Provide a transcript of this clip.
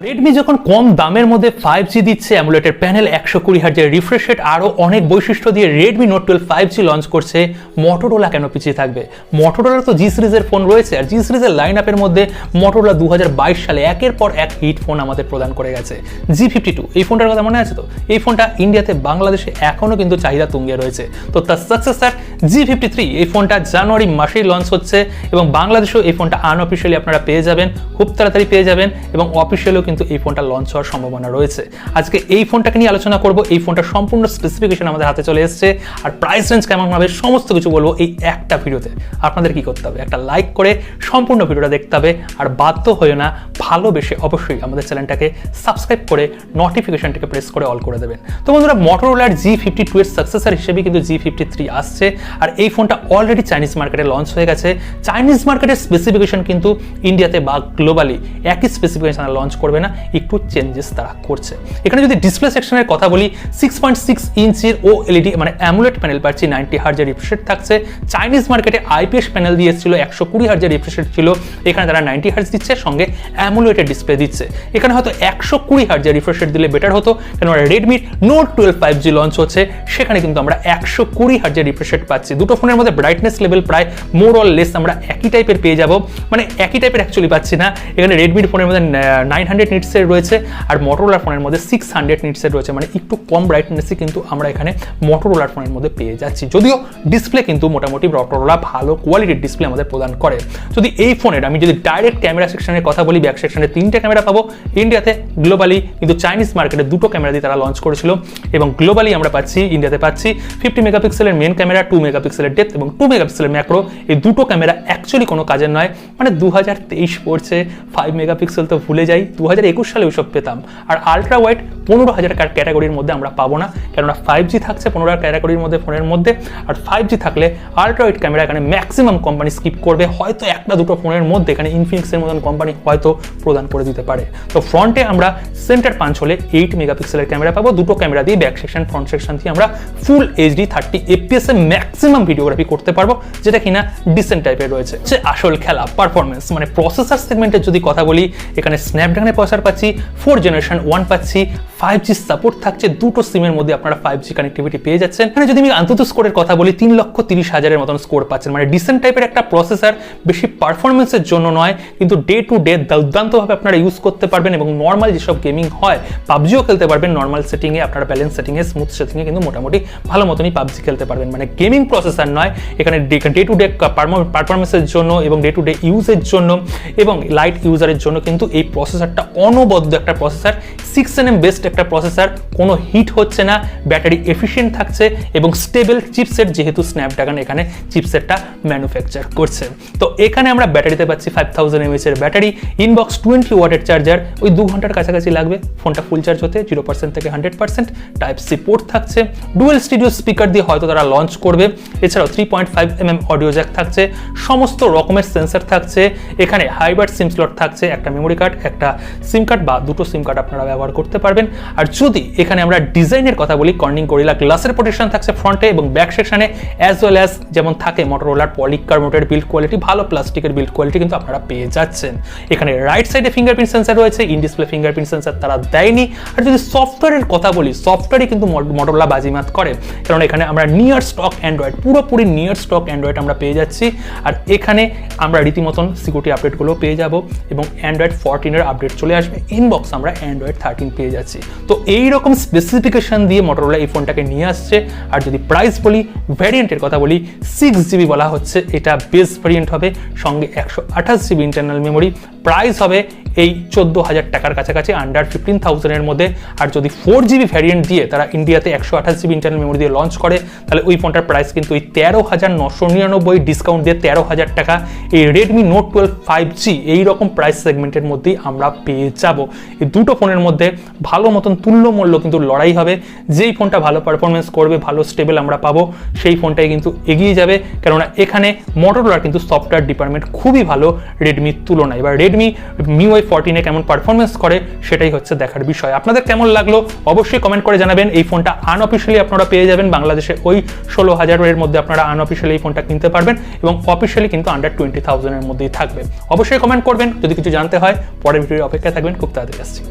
Redmi যখন কম দামের মধ্যে 5G দিচ্ছে, অ্যামুলেটের প্যানেল, 120 হার্জের রিফ্রেশ রেট, আরও অনেক বৈশিষ্ট্য দিয়ে রেডমি নোট 12 5G লঞ্চ করছে, মটোরোলা কেন পিছিয়ে থাকবে? মটোরোলার তো জি সিরিজের ফোন রয়েছে, আর জি সিরিজের লাইন আপের মধ্যে মটোরোলা 2022 সালে একের পর এক হিট ফোন আমাদের প্রদান করে গেছে। G52 এই ফোনটার কথা মনে আছে তো? এই ফোনটা ইন্ডিয়াতে, বাংলাদেশে এখনও কিন্তু চাহিদা তুঙ্গে রয়েছে। তো তার সাকসেসর G53 এই ফোনটা জানুয়ারি মাসেই লঞ্চ হচ্ছে এবং বাংলাদেশেও এই ফোনটা আনঅফিসিয়ালি আপনারা পেয়ে যাবেন, খুব তাড়াতাড়ি পেয়ে যাবেন, এবং অফিসিয়ালিও কিন্তু এই ফোনটা লঞ্চ হওয়ার সম্ভাবনা রয়েছে। আজকে এই ফোনটাকে নিয়ে আলোচনা করব, এই ফোনটার সম্পূর্ণ স্পেসিফিকেশন আমাদের হাতে চলে এসেছে, আর প্রাইস রেঞ্জ কেমন হবে সমস্ত কিছু বলবো এই একটা ভিডিওতে। আপনাদের কি করতে হবে? একটা লাইক করে সম্পূর্ণ ভিডিওটা দেখতে হবে, আর বাধ্য হয়ে না, ভালোবেসে অবশ্যই আমাদের চ্যানেলটাকে সাবস্ক্রাইব করে নোটিফিকেশনটাকে প্রেস করে অল করে দেবেন। তো বন্ধুরা, মটোরোলার G52 এর সাকসেসর হিসেবে কিন্তু G53 আসছে, আর এই ফোনটা অলরেডি চাইনিজ মার্কেটে লঞ্চ হয়ে গেছে। চাইনিজ মার্কেটের স্পেসিফিকেশন কিন্তু ইন্ডিয়াতে বা গ্লোবালি একই স্পেসিফিকেশন লঞ্চ করবে না, একটু চেঞ্জেস তারা করছে। এখানে যদি ডিসপ্লে সেকশনের কথা বলি, 6.6 ইঞ্চির OLED মানে অ্যামুলেট প্যানেল পাচ্ছি, 90 হার্জের রিফ্রেশ রেট থাকছে। চাইনিজ মার্কেটে IPS প্যানেল দিয়ে এসেছিল, 120 হার্জের রিফ্রেশ রেট ছিল, এখানে তারা 90 হার্জ দিচ্ছে, সঙ্গে অ্যামুলেটেড ডিসপ্লে দিচ্ছে। এখানে হয়তো 120 হার্জের রিফ্রেশ রেট দিলে বেটার হতো, কেন রেডমির নোট 12 5G লঞ্চ হচ্ছে, সেখানে কিন্তু আমরা 120 হার্জের রিফ্রেশ রেট পাচ্ছি। দুটো ফোনের মধ্যে ব্রাইটনেস লেভেল প্রায় মোর অর লেস আমরা একই টাইপের পেয়ে যাব, মানে একই টাইপের অ্যাকচুয়ালি পাচ্ছি না। এখানে রেডমির ফোনের মধ্যে 900 নিটসের রয়েছে, আর মটোরোলার ফোনের মধ্যে 600 নিটসের রয়েছে, মানে একটু কম ব্রাইটনেসই কিন্তু আমরা এখানে মটোরোলার ফোনের মধ্যে পেয়ে যাচ্ছি। যদিও ডিসপ্লে কিন্তু মোটামুটি মটোরোলা ভালো কোয়ালিটির ডিসপ্লে আমাদের প্রদান করে। যদি এই ফোনের আমি যদি ডাইরেক্ট ক্যামেরা সেকশনের কথা বলি, ব্যাক সেকশনে 3টে ক্যামেরা পাবো ইন্ডিয়াতে, গ্লোবালি কিন্তু চাইনিজ মার্কেটে 2টো ক্যামেরা দিয়ে তারা লঞ্চ করেছিল, এবং গ্লোবালি আমরা পাচ্ছি, ইন্ডিয়াতে পাচ্ছি 50 মেগাপিক্সেলের মেন ক্যামেরা, 2 মেগাপিক্সেলের ডেপথ এবং 2 মেগাপিক্সেলের ম্যাক্রো। এই দুটো ক্যামেরা অ্যাকচুয়ালি কোনো কাজের নয়, মানে 2023 পড়ছে, 5 মেগাপিক্সেল তো ভুলে যাই, 2021 সালে ওইসব পেতাম। আর আলট্রা ওয়াইড 15,000 ক্যাটাগরির মধ্যে আমরা পাবো না, কেননা 5G থাকছে 15,000 ক্যাটাগরির মধ্যে ফোনের মধ্যে, আর 5G থাকলে আলট্রা ওয়াইড ক্যামেরা এখানে ম্যাক্সিমাম কোম্পানি স্কিপ করবে, হয়তো একটা দুটো ফোনের মধ্যে এখানে ইনফিনিক্সের মতন কোম্পানি হয়তো প্রদান করে দিতে পারে। তো ফ্রন্টে আমরা সেন্টার পাঞ্চ হলে 8 মেগাপিক্সেলের ক্যামেরা পাবো, দুটো ক্যামেরা দিয়ে ব্যাক সেকশন ফ্রন্ট সেকশন দিয়ে আমরা ফুল HD 30 FPS এ ম্যাক্সিমাম ভিডিওগ্রাফি করতে পারবো, যেটা কিনা ডিসেন্ট টাইপের রয়েছে। আসল খেলা পারফরমেন্স, মানে প্রসেসর সেগমেন্টের যদি কথা বলি, এখানে স্ন্যাপড্রাগনের প্রসেসর পাচ্ছি, 4 জেনারেশন 1 পাচ্ছি, 5G সাপোর্ট থাকছে, দুটো সিমের মধ্যে আপনারা 5G কানেক্টিভিটি পেয়ে যাচ্ছেন। এখানে যদি আমি আন্তত স্কোরের কথা বলি, 3,30,000-এর মতন স্কোর পাচ্ছেন, মানে ডিসেন্ট টাইপের একটা প্রসেসর, বেশি পারফরমেন্সের জন্য নয়, কিন্তু ডে টু ডে দুর্দান্তভাবে আপনারা ইউজ করতে পারবেন, এবং নর্মাল যেসব গেমিং হয়, পাবজিও খেলতে পারবেন নর্মাল সেটিংয়ে, আপনারা ব্যালেন্স সেটিংয়ে, স্মুথ সেটিংয়ে কিন্তু মোটামুটি ভালো মতনই পাবজি খেলতে পারবেন। মানে গেমিং প্রসেসর নয়, এখানে ডে টু ডে পারফরমেন্সের জন্য এবং ডে টু ডে ইউজের জন্য এবং লাইট ইউজারের জন্য কিন্তু এই প্রসেসরটা অনবদ্য একটা প্রসেসর, 6nm বেস্ট একটা প্রসেসর, কোনো হিট হচ্ছে না, ব্যাটারি এফিশিয়েন্ট থাকছে এবং স্টেবল চিপসেট, যেহেতু স্ন্যাপড্রাগন এখানে চিপসেটটা ম্যানুফ্যাকচার করছে। তো এখানে আমরা ব্যাটারিতে পাচ্ছি 5000 mAh এর ব্যাটারি, ইনবক্স 20 ওয়াটের চার্জার, ওই 2 ঘন্টার কাছাকাছি লাগবে ফোনটা ফুল চার্জ হতে, 0% থেকে 100%। টাইপ সি পোর্ট থাকছে, ডুয়েল স্টুডিও স্পিকার দিয়ে হয়তো তারা লঞ্চ করবে, এছাড়াও 3.5mm অডিও জ্যাক থাকছে, সমস্ত রকমের সেন্সর থাকছে, এখানে হাইব্রিড সিম স্লট থাকছে, একটা মেমোরি কার্ড, একটা সিম কার্ড বা দুটো সিম কার্ড আপনারা ব্যবহার করতে পারবেন। আর যদি এখানে আমরা ডিজাইনের কথা বলি, কর্নিং গরিলা গ্লাসের প্রোটেকশন থাকছে ফ্রন্টে এবং ব্যাক সেকশনে, অ্যাজ ওয়েল অ্যাজ যেমন থাকে মটোরোলার পলিকার্বনেটেড বিল্ড কোয়ালিটি, ভালো প্লাস্টিকের বিল্ড কোয়ালিটি কিন্তু আপনারা পেয়ে যাচ্ছেন। এখানে রাইট সাইডে ফিঙ্গারপ্রিন্ট সেন্সর রয়েছে, ইন ডিসপ্লে ফিঙ্গারপ্রিন্ট সেন্সর তারা দেয়নি। আর যদি সফটওয়্যারের কথা বলি, সফটওয়্যারই কিন্তু মটোরোলা বাজিমাত করে, কারণ এখানে আমরা নিয়ার স্টক অ্যান্ড্রয়েড, পুরোপুরি নিয়ার স্টক অ্যান্ড্রয়েড আমরা পেয়ে যাচ্ছি। আর এখানে আমরা রীতিমতন সিকিউরিটি আপডেটগুলো পেয়ে যাব, এবং অ্যান্ড্রয়েড 14 এর আপডেট চলে আসবে, ইনবক্স আমরা অ্যান্ড্রয়েড 13 পেয়ে যাচ্ছি। তো এইরকম স্পেসিফিকেশন দিয়ে মটোরোলা এই ফোনটাকে নিয়ে আসছে। আর যদি প্রাইস বলি, ভ্যারিয়েন্টের কথা বলি, 6GB বলা হচ্ছে, এটা বেস ভ্যারিয়েন্ট হবে, সঙ্গে 128GB ইন্টারনাল মেমোরি, প্রাইস হবে এই 14,000 টাকার কাছাকাছি, আন্ডার 15,000-এর মধ্যে। আর যদি 4GB ভ্যারিয়েন্ট দিয়ে তারা ইন্ডিয়াতে 128GB ইন্টারনাল মেমোরি দিয়ে লঞ্চ করে, তাহলে ওই ফোনটার প্রাইস কিন্তু এই 13,999, ডিসকাউন্ট দিয়ে 13,000 টাকা, এই রেডমি নোট 12 5G এইরকম প্রাইস সেগমেন্টের মধ্যেই আমরা পেয়ে যাব। এই দুটো ফোনের মধ্যে মধ্যে ভালো মতন তুল্যমূল্য কিন্তু লড়াই হবে। যেই ফোনটা ভালো পারফরমেন্স করবে, ভালো স্টেবল আমরা পাবো, সেই ফোনটাই কিন্তু এগিয়ে যাবে, কেননা এখানে মোটোরোলার কিন্তু সফটওয়্যার ডিপার্টমেন্ট খুবই ভালো রেডমির তুলনায়। এবার রেডমি MIUI 14 কেমন পারফরমেন্স করে সেটাই হচ্ছে দেখার বিষয়। আপনাদের কেমন লাগলো অবশ্যই কমেন্ট করে জানাবেন। এই ফোনটা আনঅফিশিয়ালি আপনারা পেয়ে যাবেন বাংলাদেশে ওই 16,000 মধ্যে আপনারা আনঅফিশিয়ালি এই ফোনটা কিনতে পারবেন এবং অফিশিয়ালি কিন্তু আন্ডার 20,000 মধ্যেই থাকবে। অবশ্যই কমেন্ট করবেন। যদি কিছু জানতে হয় পরের ভিডিওর অপেক্ষায় থাকবেন, খুব তাড়াতাড়ি আসছি।